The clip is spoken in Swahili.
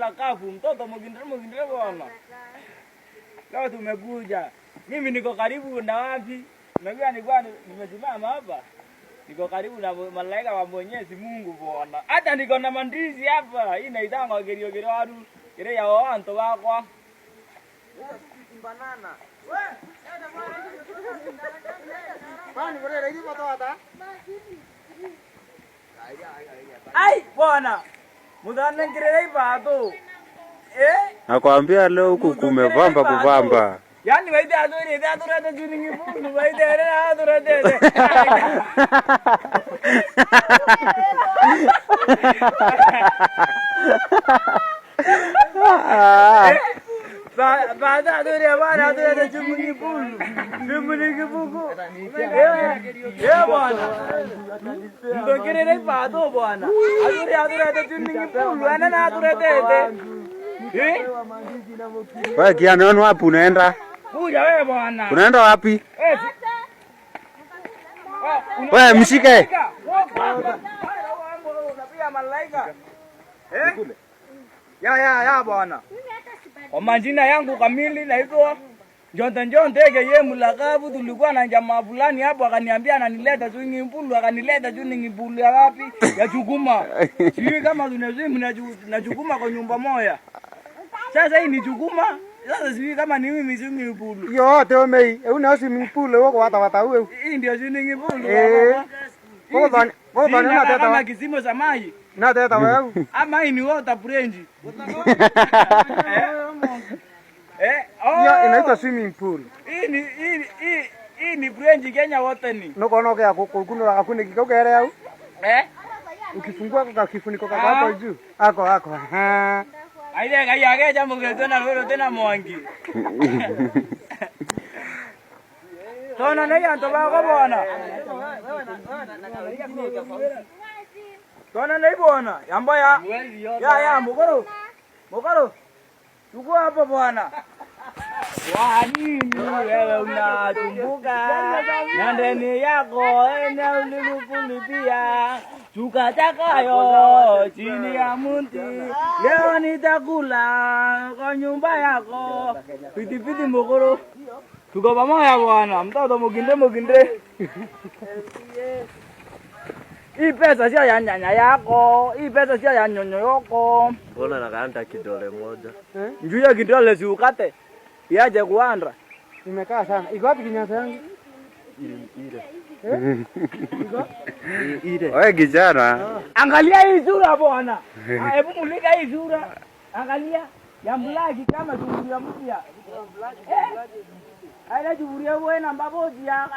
La kafu mtoto mwingine bwana. Leo tumekuja. Mimi niko karibu na wapi? Unajua ni bwana nimesimama hapa. Niko karibu na malaika wa Mwenyezi Mungu bwana. Hata niko na mandizi hapa. Hii inaitangwa gerio watu. Ile ya wanto wako. Banana. Bani bora hivi mtoto. Ai bwana. Mudhane ngirei bato. Nakwambia leo huku kumevamba kuvamba. Yani waide adore juningi bulu waide adore. Baada adore juningi bulu. Juningi bulu. Bwana. Ndongere bato bwana. Adore juningi bulu ana adore tete. Wewe kiano wapi unaenda? Kuja wewe bwana. Unaenda wapi? Wewe mshike. Unapia malaika. Ya bwana. Kwa majina yangu kamili naitwa John Tege ye mulakabu. Tulikuwa na jamaa fulani hapo akaniambia ananileta swingi mpulu, akanileta swingi mpulu ya wapi? Ya Chukuma. Sijui kama tunazimu na Chukuma kwa nyumba moja. Sasa hii ni Chukuma. Sasa sijui kama ni mimi swingi mpulu. Yote omei, una swingi mpulu wako wata wewe. Hii ndio swingi mpulu. Bwana na tata kama kisimo za maji. Na tata wewe. Ama hii ni water branch. Ya inaitwa swimming pool. Hii ni branch Kenya wote ni. Noko ya kukunura akune kikogere au? Ukifungua kwa kifuniko kaka hapo juu. Ako. Aide kaya jambo tena mwangi. Tona na yanto bako bwana. Tona na bwana. Yamba ya Mokoro. Tuko hapa bwana. Wanini wewe unatumbuka na ndani yako ena ulilupulipia tukatakayo chini ya mti. Leo nitakula kwa nyumba yako. Piti Mokoro. Tuko pamoja bwana. Mtoto muginde. Hii pesa sio ya nyanya yako. Hii pesa sio ya nyonyo yako. Mbona nakaanda kidole moja? Njoo ya kidole si ukate. Iaje kuandra. Imekaa sana. Iko wapi kinyasa yangu? Ile. Ile. Wewe kijana. Angalia hii sura bwana. Hebu mulika hii sura. Angalia. Ya mlaki kama sufuria mpya. Aila sufuria wewe na mbaboji ya.